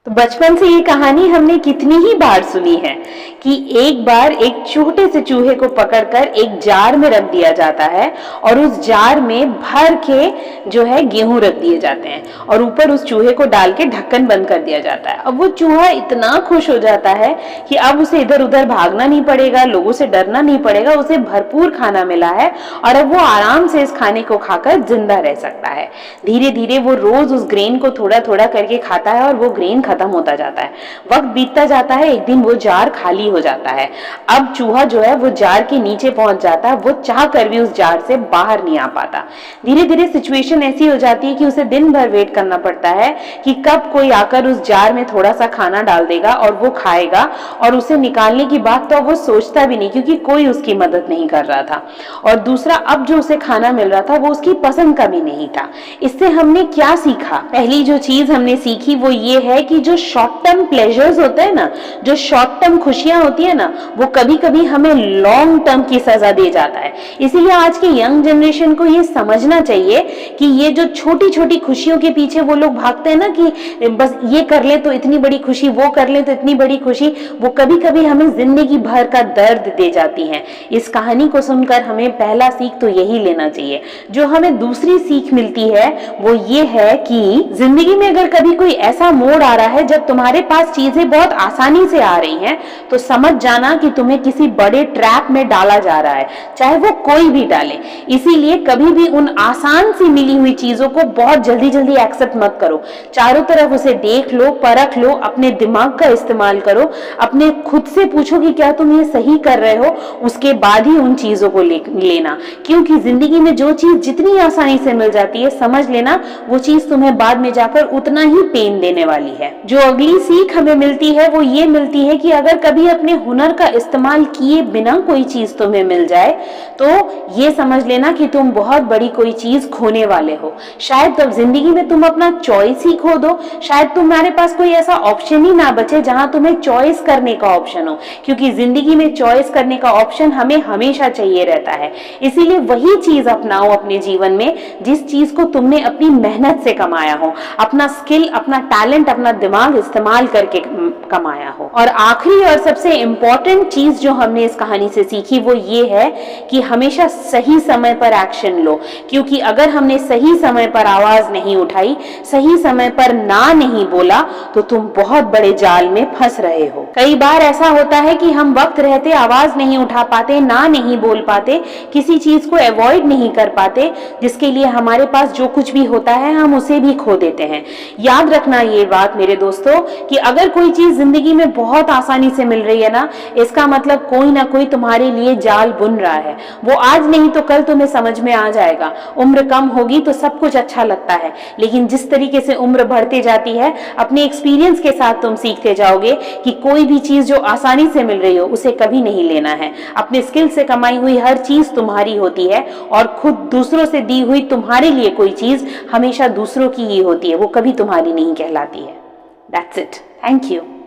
तो बचपन से ये कहानी हमने कितनी ही बार सुनी है कि एक बार एक छोटे से चूहे को पकड़कर एक जार में रख दिया जाता है और उस जार में भर के जो है गेहूं रख दिए जाते हैं और ऊपर उस चूहे को डाल के ढक्कन बंद कर दिया जाता है। अब वो चूहा इतना खुश हो जाता है कि अब उसे इधर उधर भागना नहीं पड़ेगा, लोगों से डरना नहीं पड़ेगा, उसे भरपूर खाना मिला है और अब वो आराम से इस खाने को खाकर जिंदा रह सकता है। धीरे धीरे वो रोज उस ग्रेन को थोड़ा थोड़ा करके खाता है और वो ग्रेन खत्म होता जाता है। वक्त बीतता जाता है, एक दिन वो जार खाली हो जाता है। अब चूहा जो है वो जार के नीचे पहुंच जाता है, वो चाह कर भी उस जार से बाहर नहीं आ पाता। धीरे धीरे सिचुएशन ऐसी हो जाती है कि उसे दिन भर वेट करना पड़ता है कि कब कोई आकर उस जार में थोड़ा सा खाना डाल देगा और वो खाएगा, और उसे निकालने की बात तो वो सोचता भी नहीं क्योंकि कोई उसकी मदद नहीं कर रहा था। और दूसरा, अब जो उसे खाना मिल रहा था वो उसकी पसंद का भी नहीं था। इससे हमने क्या सीखा? पहली जो चीज हमने सीखी वो ये है कि जो शॉर्ट टर्म प्लेजर्स होते हैं ना, जो शॉर्ट टर्म खुशियां होती है ना, वो कभी कभी हमें लॉन्ग टर्म की सजा दे जाता है। इसीलिए आज के यंग जनरेशन को ये समझना चाहिए कि ये जो छोटी छोटी खुशियों के पीछे वो लोग भागते हैं ना कि बस ये कर ले तो इतनी बड़ी खुशी, वो कर ले तो इतनी बड़ी खुशी, वो कभी कभी हमें जिंदगी भर का दर्द दे जाती है। इस कहानी को सुनकर हमें पहला सीख तो यही लेना चाहिए। जो हमें दूसरी सीख मिलती है वो ये है कि जिंदगी में अगर कभी कोई ऐसा मोड़ आ रहा है जब तुम्हारे पास चीजें बहुत आसानी से आ रही हैं, तो समझ जाना कि तुम्हें किसी बड़े ट्रैप में डाला जा रहा है, चाहे वो कोई भी डाले। इसीलिए कभी भी उन आसान सी मिली हुई चीजों को बहुत जल्दी जल्दी एक्सेप्ट मत करो। चारों तरफ उसे देख लो, परख लो, अपने दिमाग का इस्तेमाल करो, अपने खुद से पूछो कि क्या तुम ये सही कर रहे हो, उसके बाद ही उन चीजों को लेना। क्योंकि जिंदगी में जो चीज जितनी आसानी से मिल जाती है, समझ लेना वो चीज तुम्हें बाद में जाकर उतना ही पेन देने वाली है। जो अगली सीख हमें मिलती है वो ये मिलती है कि अगर कभी अपने हुनर का इस्तेमाल किए बिना कोई चीज तुम्हें मिल जाए तो ये समझ लेना कि तुम बहुत बड़ी कोई चीज खोने वाले हो। शायद तब जिंदगी में तुम अपना चॉइस ही खो दो, शायद तुम्हारे पास कोई ऐसा ऑप्शन ही ना बचे जहां तुम्हें चॉइस करने का ऑप्शन हो, क्योंकि जिंदगी में चॉइस करने का ऑप्शन हमें हमेशा चाहिए रहता है। इसीलिए वही चीज अपनाओ अपने जीवन में जिस चीज को तुमने अपनी मेहनत से कमाया हो, अपना स्किल, अपना टैलेंट, अपना दिमाग इस्तेमाल करके कमाया हो। और आखिरी और सबसे इंपॉर्टेंट चीज जो हमने इस कहानी से सीखी वो ये है कि हमेशा सही समय पर एक्शन लो, क्योंकि अगर हमने सही समय पर आवाज नहीं उठाई, सही समय पर ना नहीं बोला, तो तुम बहुत बड़े जाल में फंस रहे हो। कई बार ऐसा होता है कि हम वक्त रहते आवाज नहीं उठा पाते, ना नहीं बोल पाते, किसी चीज को अवॉइड नहीं कर पाते, जिसके लिए हमारे पास जो कुछ भी होता है हम उसे भी खो देते हैं। याद रखना ये बात मेरे दोस्तों कि अगर कोई चीज जिंदगी में बहुत आसानी से मिल रही है ना, इसका मतलब कोई ना कोई तुम्हारे लिए जाल बुन रहा है। वो आज नहीं तो कल तुम्हें समझ में आ जाएगा। उम्र कम होगी तो सब कुछ अच्छा लगता है, लेकिन जिस तरीके से उम्र बढ़ती जाती है, अपने एक्सपीरियंस के साथ तुम सीखते जाओगे कि कोई भी चीज जो आसानी से मिल रही हो उसे कभी नहीं लेना है। अपने स्किल से कमाई हुई हर चीज तुम्हारी होती है और खुद दूसरों से दी हुई तुम्हारे लिए कोई चीज हमेशा दूसरों की ही होती है, वो कभी तुम्हारी नहीं कहलाती है। That's it. Thank you.